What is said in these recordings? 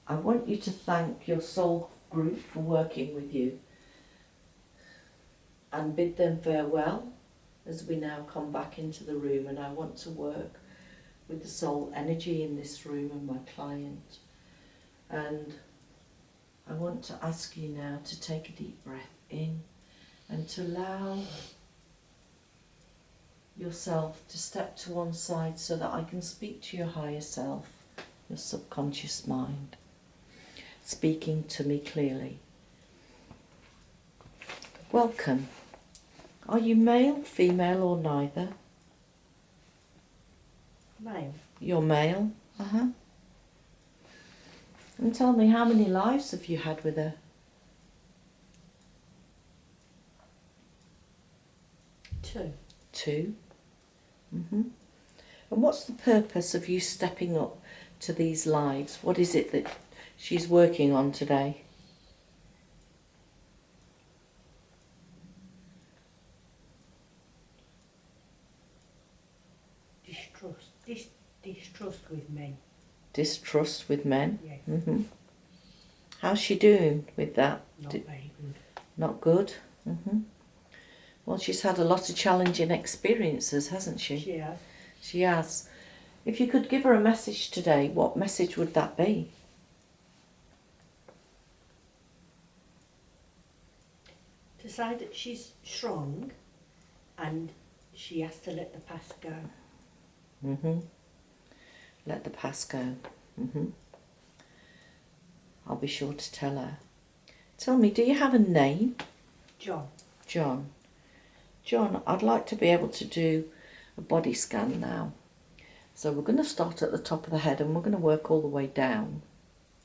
I want you to thank your soul group for working with you and bid them farewell as we now come back into the room, and I want to work with the soul energy in this room and my client. And I want to ask you now to take a deep breath in and to allow yourself to step to one side so that I can speak to your higher self, your subconscious mind, speaking to me clearly. Welcome. Are you male, female, or neither? Male. You're male? And tell me, how many lives have you had with her? 2. 2. And what's the purpose of you stepping up to these lives? What is it that she's working on today? Distrust with men. Distrust with men? Yes. How's she doing with that? Not very good. Not good? Well, she's had a lot of challenging experiences, hasn't she? She has. She has. If you could give her a message today, what message would that be? To say that she's strong and she has to let the past go. Let the past go. I'll be sure to tell her. Tell me, do you have a name? John. John. John, I'd like to be able to do a body scan now. So we're going to start at the top of the head and we're going to work all the way down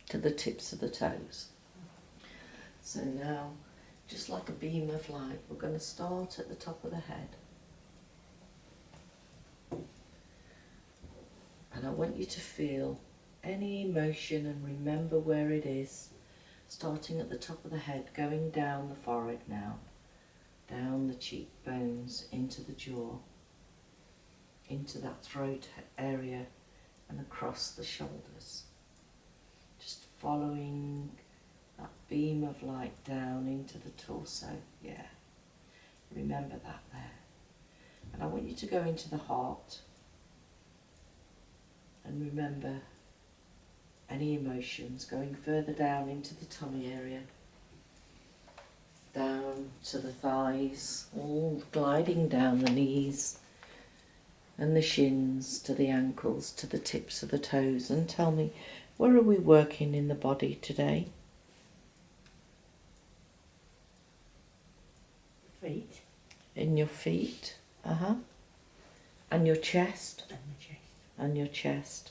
to the tips of the toes. So now, just like a beam of light, we're going to start at the top of the head. And I want you to feel any emotion and remember where it is, starting at the top of the head, going down the forehead now, down the cheekbones, into the jaw, into that throat area and across the shoulders. Just following that beam of light down into the torso, yeah. Remember that there. And I want you to go into the heart and remember any emotions, going further down into the tummy area, down to the thighs, all gliding down the knees and the shins to the ankles, to the tips of the toes. And tell me, where are we working in the body today? Feet. In your feet, and your chest? And the chest. And your chest,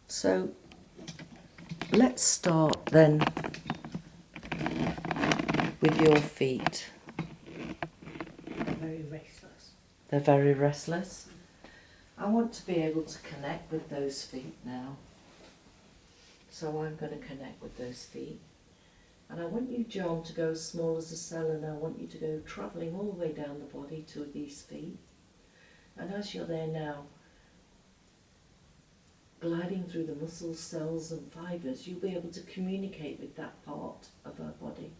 So, let's start then with your feet. They're very restless. They're very restless. I want to be able to connect with those feet now. So I'm going to connect with those feet. And I want you, John, to go as small as a cell, and I want you to go travelling all the way down the body to these feet. And as you're there now, gliding through the muscles, cells and fibres, you'll be able to communicate with that part of our body.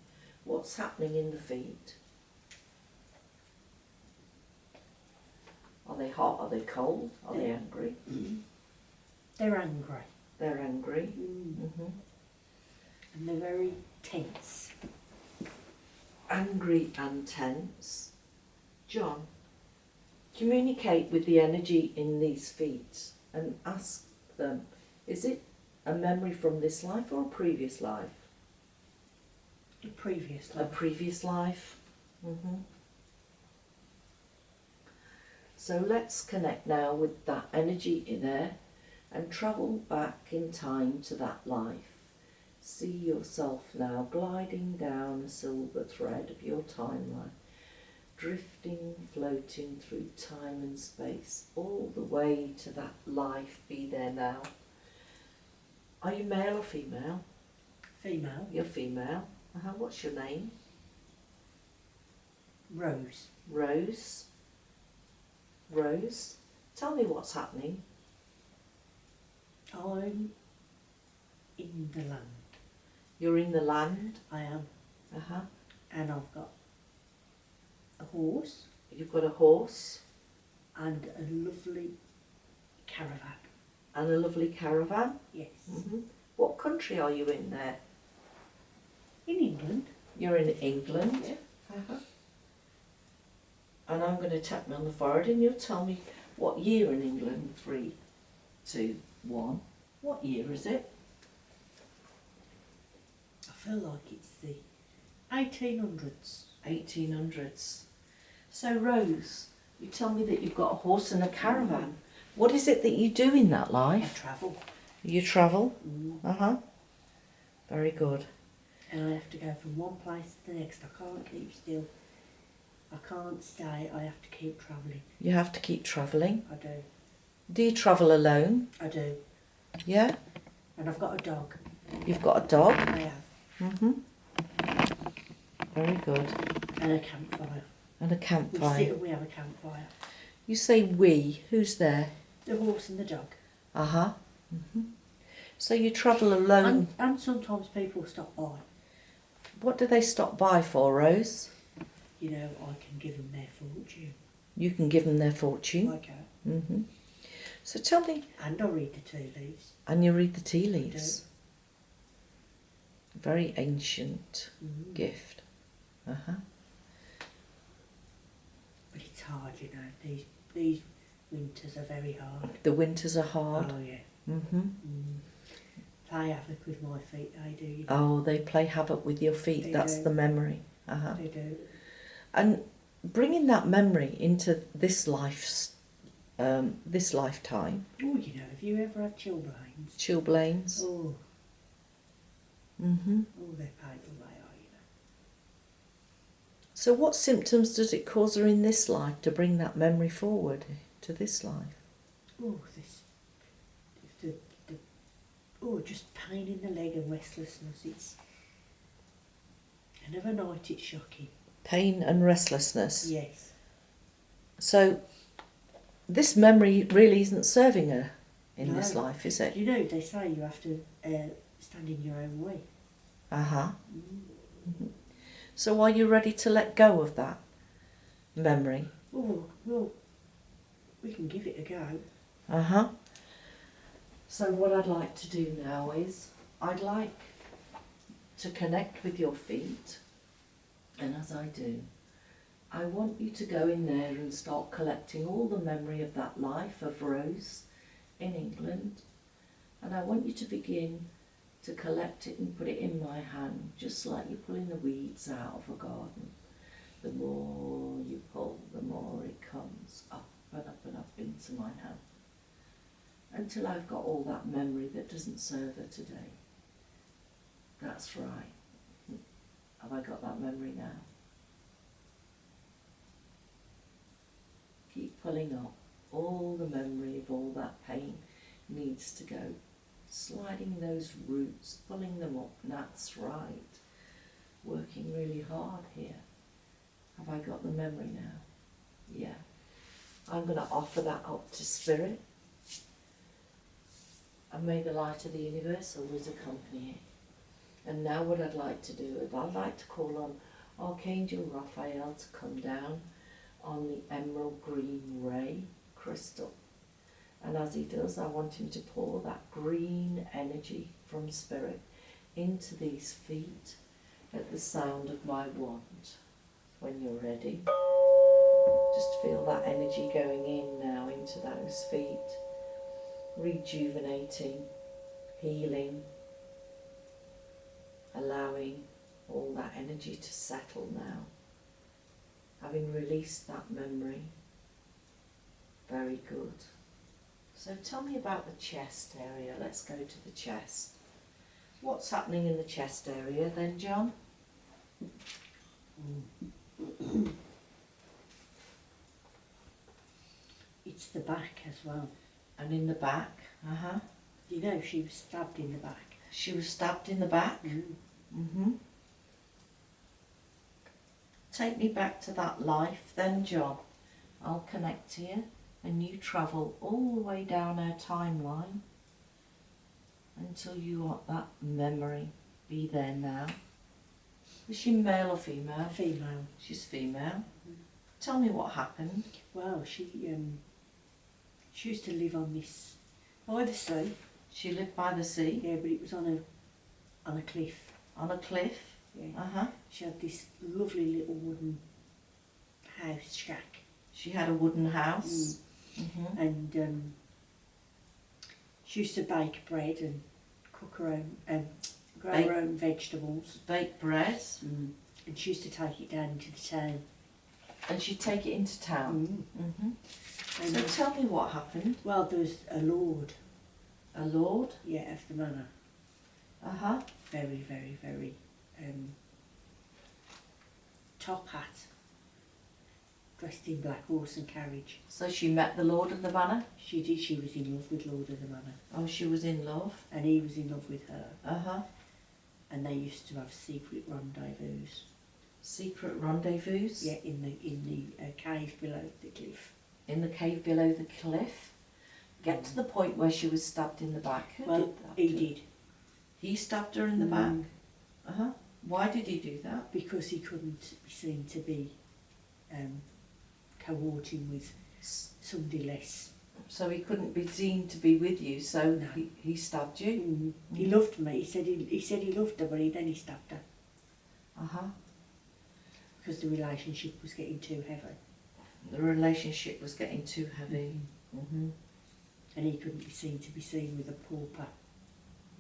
What's happening in the feet? Are they hot? Are they cold? Are they angry? They're angry. They're angry. And they're very tense. Angry and tense. John, communicate with the energy in these feet and ask them, is it a memory from this life or a previous life? A previous A life. previous life. So let's connect now with that energy in there and travel back in time to that life. See yourself now gliding down a silver thread of your timeline, drifting, floating through time and space, all the way to that life. Be there now. Are you male or female? Female. You're female. What's your name? Rose. Rose. Rose. Tell me what's happening. I'm in the land. You're in the land. I am. Uh-huh. And I've got a horse You've got a horse and a lovely caravan. and a lovely caravan. Yes. Mm-hmm. What country are you in there? In England. You're in England. Yeah. Uh-huh. And I'm going to tap me on the forehead and you'll tell me what year in England. 3, 2, 1. What year is it? I feel like it's the 1800s. 1800s. So Rose, you tell me that you've got a horse and a caravan. What is it that you do in that I life? travel. You travel? Mm. Uh-huh. Very good. And I have to go from one place to the next. I can't keep still. I can't stay. I have to keep travelling. You have to keep travelling. I do. Do you travel alone? I do. Yeah? And I've got a dog. You've got a dog? I have. Mm-hmm. Very good. And a campfire. And a We sit campfire. and we have a campfire. You say we. Who's there? The horse and the dog. Uh-huh. Mm-hmm. So you travel alone. And sometimes people stop by. What do they stop by for, Rose? You know, I can give them their fortune. You can give them their fortune. I can. Mm-hmm. So tell me, And I read the tea leaves. and you read the tea leaves. Very ancient Mm. gift. Uh-huh. But it's hard, you know. These winters are very hard. The winters are hard. Oh, yeah. Mm-hmm. Mm. Play havoc with my feet, they do. You know. Oh, they play havoc with your feet. They That's do. the memory. Uh-huh. They do. And bringing that memory into this lifetime. Oh, you know, have you ever had chilblains? Chilblains. Oh, Mm-hmm. they're painful, they are, you know. So what symptoms does it cause her in this life to bring that memory forward to this life? Oh, just pain in the leg and restlessness. And of a night it's shocking. Pain and restlessness. Yes. So this memory really isn't serving her in this No. life, is it? You know, they say you have to stand in your own way. Uh-huh. Mm. Mm-hmm. So are you ready to let go of that memory? Oh, well, we can give it a go. Uh-huh. So what I'd like to do now is I'd like to connect with your feet, and as I do, I want you to go in there and start collecting all the memory of that life of Rose in England, and I want you to begin to collect it and put it in my hand, just like you're pulling the weeds out of a garden. The more you pull, the more it comes up and up and up into my hand, until I've got all that memory that doesn't serve her today. That's right. Have I got that memory now? Keep pulling up. All the memory of all that pain needs to go. Sliding those roots, pulling them up. That's right. Working really hard here. Have I got the memory now? Yeah. I'm going to offer that up to Spirit. And may the light of the universe always accompany it. And now what I'd like to do is I'd like to call on Archangel Raphael to come down on the emerald green ray crystal. And as he does, I want him to pour that green energy from Spirit into these feet at the sound of my wand. When you're ready, just feel that energy going in now into those feet, rejuvenating, healing, allowing all that energy to settle now, having released that memory. Very good. So tell me about the chest area. Let's go to the chest. What's happening in the chest area then, John? It's the back as well. And in the back? Uh-huh. You know, she was stabbed in the back. She was stabbed in the back? Mm. Mm-hmm. Take me back to that life then, John. I'll connect to you and you travel all the way down our timeline until you want that memory be there now. Is she male or female? Female. She's female. Tell me what happened. Well, she used to live on this, by the sea. She lived by the sea? Yeah, but it was on a cliff. On a cliff? Yeah. Uh-huh. She had this lovely little wooden house shack. She had a wooden house? Mm-hmm. And she used to bake bread and cook her own, grow her own vegetables. Bake bread? And she used to take it down into the town. And she'd take it into town? And So tell me what happened. well, there was a lord. A lord? Yeah, of the manor. Uh-huh. Very, very, very top hat. Dressed in black horse and carriage. So she met the lord of the manor? She did. She was in love with Lord of the Manor. Oh, she was in love? And he was in love with her. Uh-huh. And they used to have secret rendezvous. Secret rendezvous? Yeah, in the cave below the cliff. In the cave below the cliff? Get to the point where she was stabbed in the back. Who Well, did that? he did. He stabbed her in the back? Uh-huh. Why did he do that? Because he couldn't be seen to be cohorting with somebody less. So he couldn't be seen to be with you, so No. he stabbed you? He loved me. He said he loved her, but then he stabbed her Uh-huh. because the relationship was getting too heavy. The relationship was getting too heavy. Mm-hmm. And he couldn't be seen with a pauper.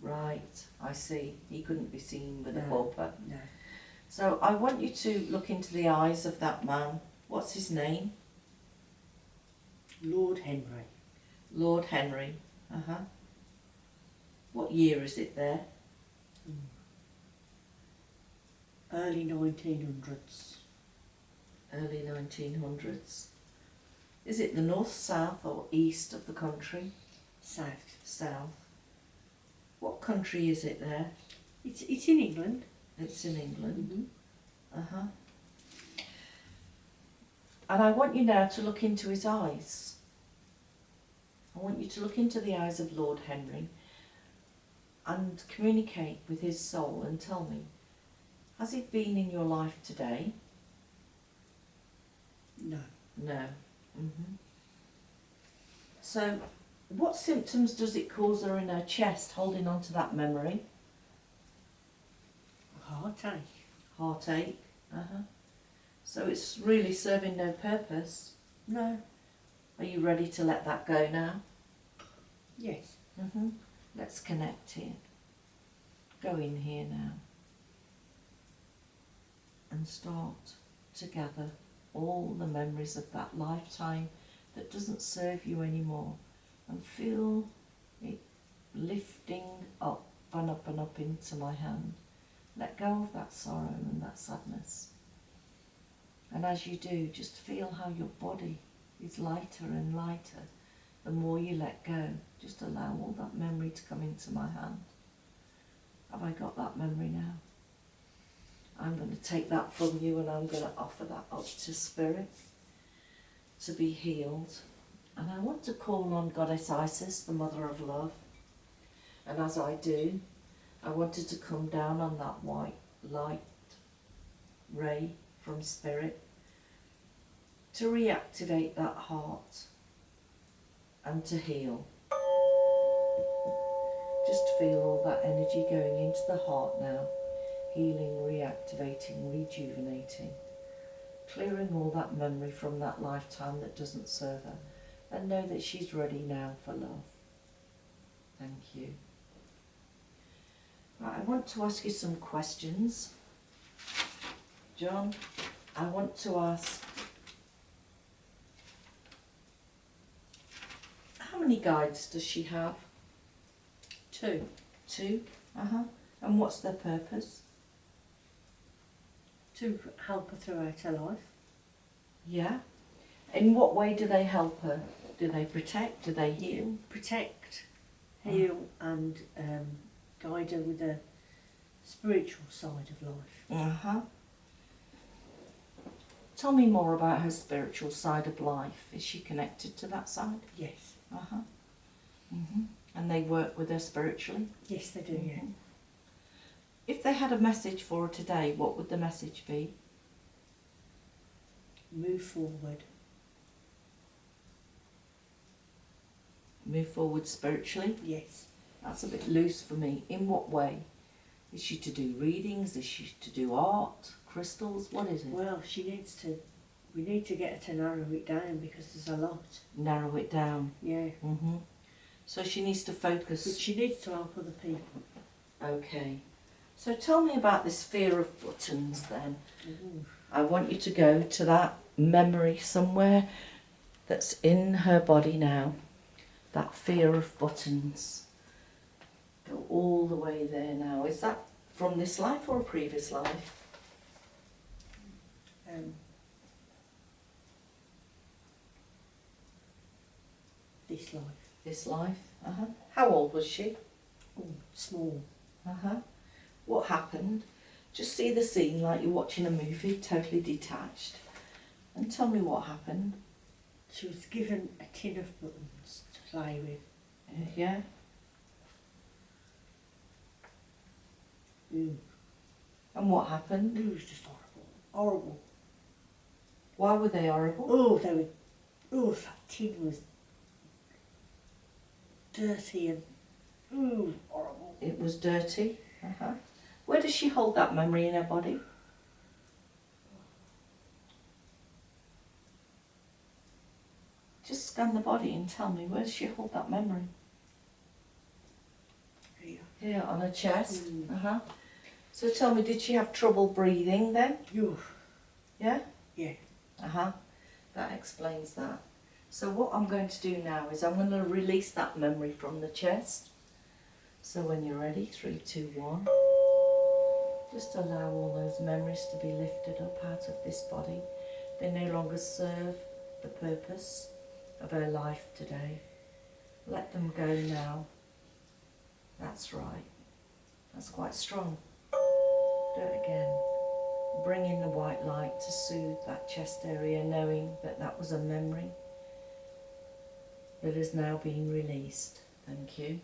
Right, I see. He couldn't be seen with a No. pauper. No. So I want you to look into the eyes of that man. What's his name? Lord Henry. Lord Henry. Uh-huh. What year is it there? Early 1900s. Early 1900s. Is it the north, south or east of the country? South. South. What country is it there? It's in England. It's in England. Uh-huh. And I want you now to look into his eyes. I want you to look into the eyes of Lord Henry and communicate with his soul and tell me, has he been in your life today? No. No. So, what symptoms does it cause her in her chest, holding on to that memory? Heartache. Heartache. Uh-huh. So it's really serving no purpose. No. Are you ready to let that go now? Yes. Let's connect here. Go in here now. And start to gather all the memories of that lifetime that doesn't serve you anymore. And feel it lifting up and up and up into my hand. Let go of that sorrow and that sadness. And as you do, just feel how your body is lighter and lighter the more you let go. Just allow all that memory to come into my hand. Have I got that memory now? I'm going to take that from you and I'm going to offer that up to Spirit to be healed. And I want to call on Goddess Isis, the Mother of Love. And as I do, I wanted to come down on that white light ray from Spirit to reactivate that heart and to heal. Just feel all that energy going into the heart now, healing, reactivating, rejuvenating, clearing all that memory from that lifetime that doesn't serve her, and know that she's ready now for love. Thank you. Right, I want to ask you some questions. John, I want to ask, how many guides does she have? 2. 2? Uh-huh. And what's their purpose? To help her throughout her life. Yeah. In what way do they help her? Do they protect? Do they heal? Protect, heal and guide her with the spiritual side of life. Uh-huh. Tell me more about her spiritual side of life. Is she connected to that side? Yes. Uh-huh. And they work with her spiritually? Yes, they do, yeah. If they had a message for her today, what would the message be? Move forward. Move forward spiritually? Yes. That's a bit loose for me. In what way? Is she to do readings? Is she to do art? Crystals? What is it? Well, we need to get her to narrow it down because there's a lot. Narrow it down. Yeah. So she needs to focus. But she needs to help other people. Okay. So tell me about this fear of buttons then. Ooh. I want you to go to that memory somewhere that's in her body now. That fear of buttons. Go all the way there now. Is that from this life or a previous life? This life. This life? How old was she? Oh, small. What happened? Just see the scene like you're watching a movie, totally detached. And tell me what happened. She was given a tin of buttons to play with. Yeah? Ooh. And what happened? It was just horrible. Horrible. Why were they horrible? Oh, that tin was dirty and horrible. It was dirty. Where does she hold that memory in her body? Just scan the body and tell me, where does she hold that memory? Here. Here, on her chest. So tell me, did she have trouble breathing then? Ooh. Yeah? Yeah. That explains that. So what I'm going to do now is I'm going to release that memory from the chest. So when you're ready, 3, 2, 1. Just allow all those memories to be lifted up out of this body. They no longer serve the purpose of her life today. Let them go now. That's right. That's quite strong. Do it again. Bring in the white light to soothe that chest area, knowing that that was a memory that is now being released. Thank you.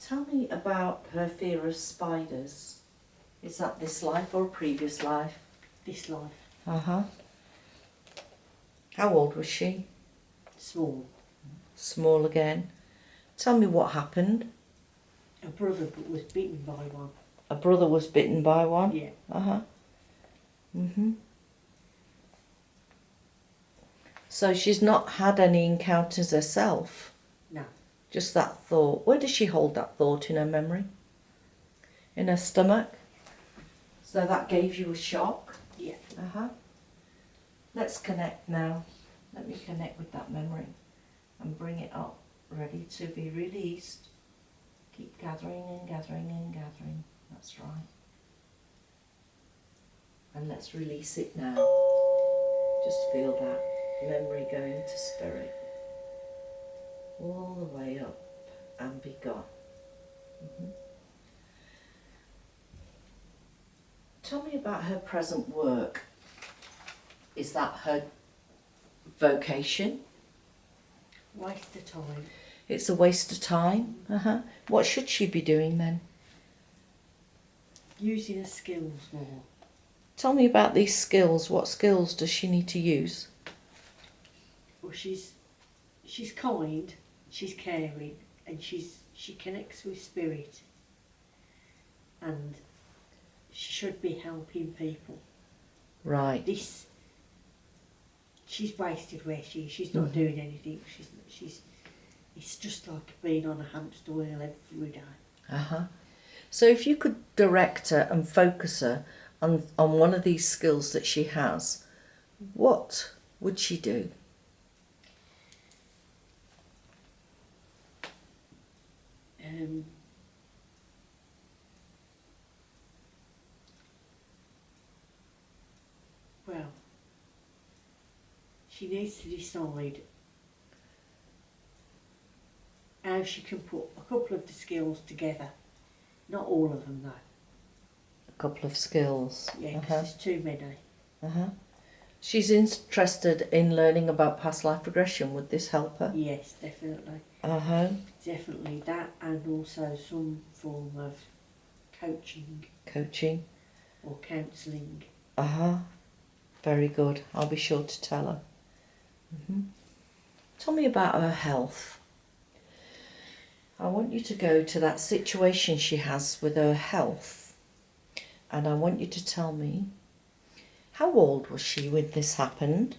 Tell me about her fear of spiders. Is that this life or a previous life? This life. How old was she? Small. Small again. Tell me what happened. A brother was bitten by one. A brother was bitten by one? Yeah. So she's not had any encounters herself? No. Just that thought. Where does she hold that thought in her memory? In her stomach? So that gave you a shock? Yeah. Let's connect now. Let me connect with that memory and bring it up, ready to be released. Keep gathering and gathering and gathering. That's right. And let's release it now. Just feel that memory go into spirit. All the way up and be gone. Tell me about her present work. Is that her vocation? Waste of time. It's a waste of time? What should she be doing then? Using her skills more. Tell me about these skills. What skills does she need to use? Well, she's kind, she's caring, and she connects with spirit. And she should be helping people. Right. She's wasted where she is. She's not doing anything. It's just like being on a hamster wheel every day. So if you could direct her and focus her on one of these skills that she has, what would she do? Well, she needs to decide how she can put a couple of the skills together. Not all of them though. A couple of skills. Yeah, because there's too many. She's interested in learning about past life regression. Would this help her? Yes, definitely. Uh-huh. Definitely that, and also some form of coaching Coaching. or counselling. Uh-huh. Very good. I'll be sure to tell her. Tell me about her health. I want you to go to that situation she has with her health, and I want you to tell me, how old was she when this happened?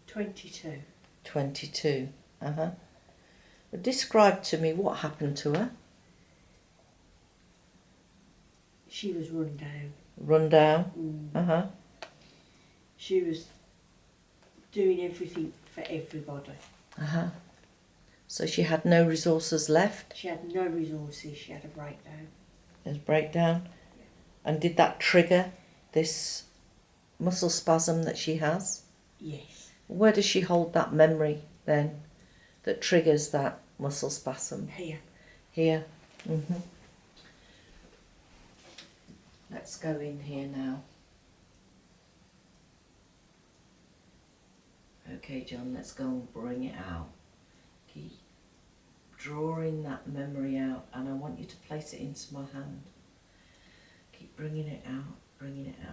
22. 22. Uh-huh. Describe to me what happened to her. She was run down. Run down. Uh-huh. She was doing everything for everybody. Uh-huh. So she had no resources left? She had no resources, she had a breakdown. There's breakdown. And did that trigger this muscle spasm that she has? Yes. Where does she hold that memory then that triggers that muscle spasm? Here. Here. Let's go in here now. Okay, John, let's go and bring it out. Keep drawing that memory out, and I want you to place it into my hand. Keep bringing it out,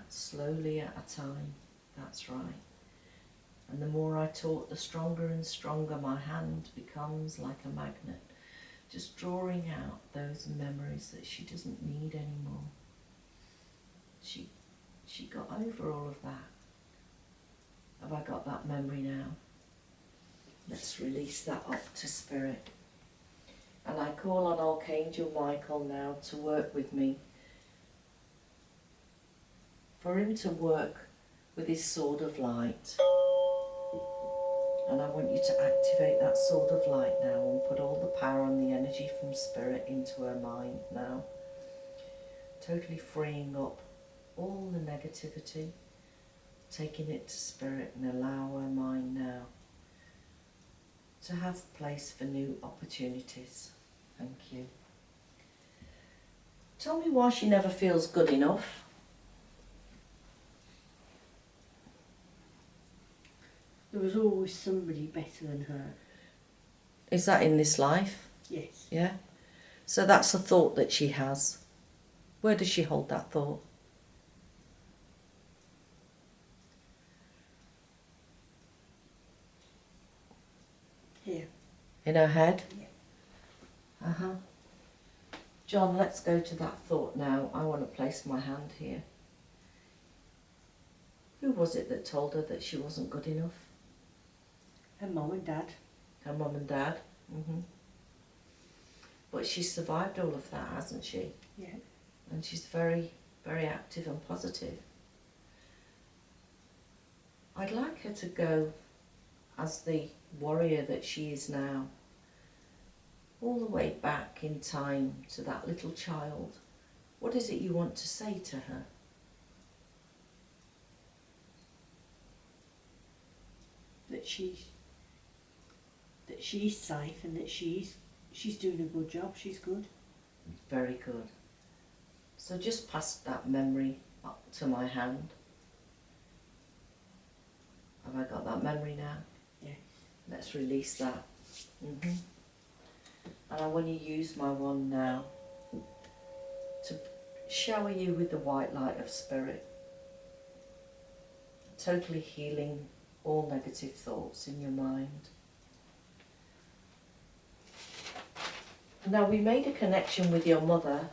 slowly at a time. That's right. And the more I talk, the stronger and stronger my hand becomes, like a magnet, just drawing out those memories that she doesn't need anymore. She got over all of that. Have I got that memory now? Let's release that up to Spirit. And I call on Archangel Michael now to work with me. For him to work with his sword of light. And I want you to activate that sword of light now and put all the power and the energy from Spirit into her mind now. Totally freeing up all the negativity, taking it to Spirit, and allow her mind now to have place for new opportunities. Thank you. Tell me why she never feels good enough. There was always somebody better than her. Is that in this life? Yes. Yeah. So that's a thought that she has. Where does she hold that thought? Here. In her head? Yeah. Uh-huh. John, let's go to that thought now. I want to place my hand here. Who was it that told her that she wasn't good enough? Her mum and dad. Her mum and dad? But she's survived all of that, hasn't she? Yeah. And she's very, very active and positive. I'd like her to go as the warrior that she is now, all the way back in time to that little child. What is it you want to say to her? That she's safe and that she's doing a good job. She's good. Very good. So just pass that memory up to my hand. Have I got that memory now? Yeah. Let's release that. And I want to use my wand now to shower you with the white light of Spirit, totally healing all negative thoughts in your mind. Now, we made a connection with your mother,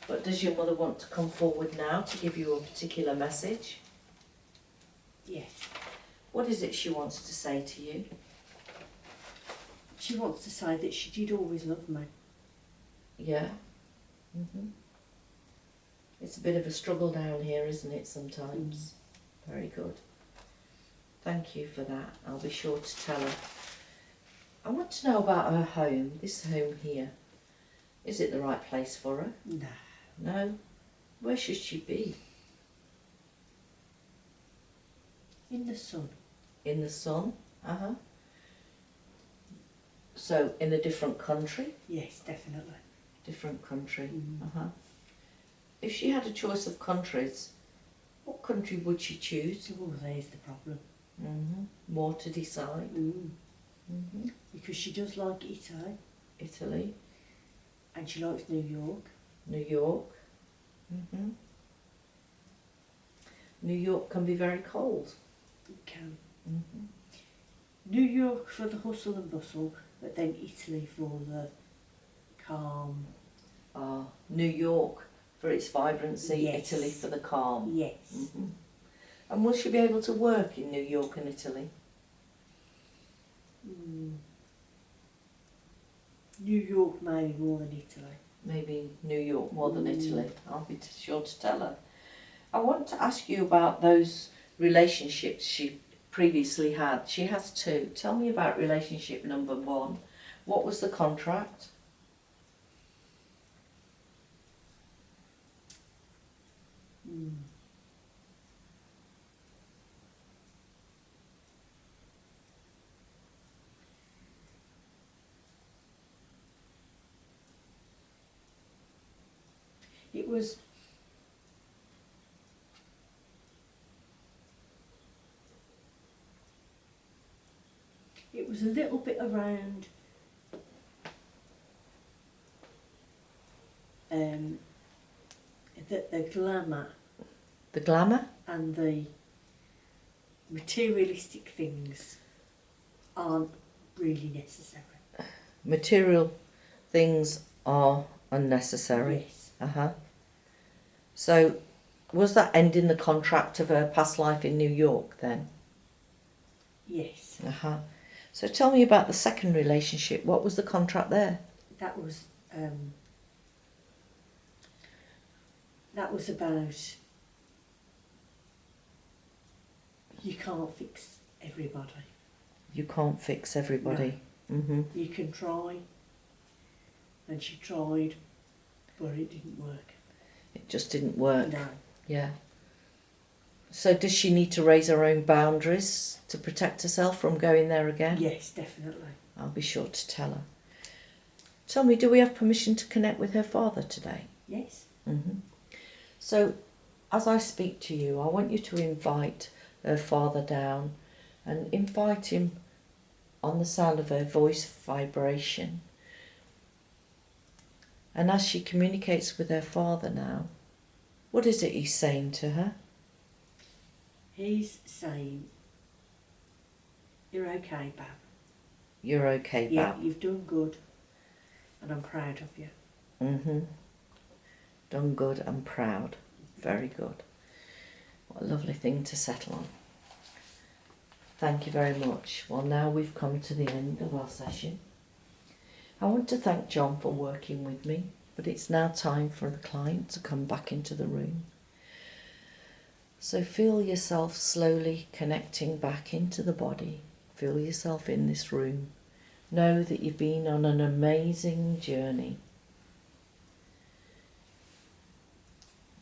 but does your mother want to come forward now to give you a particular message? Yes. What is it she wants to say to you? She wants to say that she did always love me. Yeah. It's a bit of a struggle down here, isn't it, sometimes? Very good. Thank you for that. I'll be sure to tell her. I want to know about her home, this home here. Is it the right place for her? No. No? Where should she be? In the sun. In the sun? So, in a different country? Yes, definitely. Different country. if she had a choice of countries, what country would she choose? Oh, there's the problem. More to decide. Because she does like Italy. Italy. And she likes New York. New York. New York can be very cold. It can. New York for the hustle and bustle, but then Italy for the calm. New York for its vibrancy, Yes. Italy for the calm. Yes. And will she be able to work in New York and Italy? New York maybe more than Italy. Maybe New York more than Italy. I'll be sure to tell her. I want to ask you about those relationships she previously had. She has 2. Tell me about relationship number 1. What was the contract? It was a little bit around the glamour. The glamour? And the materialistic things aren't really necessary. Material things are unnecessary. Yes. So, was that ending the contract of her past life in New York then? Yes. So tell me about the second relationship. What was the contract there? That was about you can't fix everybody. You can't fix everybody. No. You can try, and she tried, but it didn't work. It just didn't work. No. Yeah. So does she need to raise her own boundaries to protect herself from going there again? Yes, definitely. I'll be sure to tell her. Tell me, do we have permission to connect with her father today? Yes. So, as I speak to you, I want you to invite her father down and invite him on the sound of her voice vibration. And as she communicates with her father now, what is it he's saying to her? He's saying, you're okay, Bab. You're okay, Bab. Yeah, you've done good, and I'm proud of you. Done good and proud. Very good. What a lovely thing to settle on. Thank you very much. Well, now we've come to the end of our session. I want to thank John for working with me, but it's now time for the client to come back into the room. So feel yourself slowly connecting back into the body. Feel yourself in this room. Know that you've been on an amazing journey.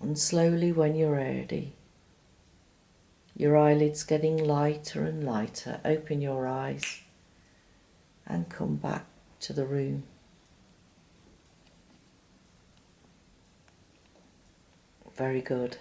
And slowly, when you're ready, your eyelids getting lighter and lighter, open your eyes and come back to the room. Very good.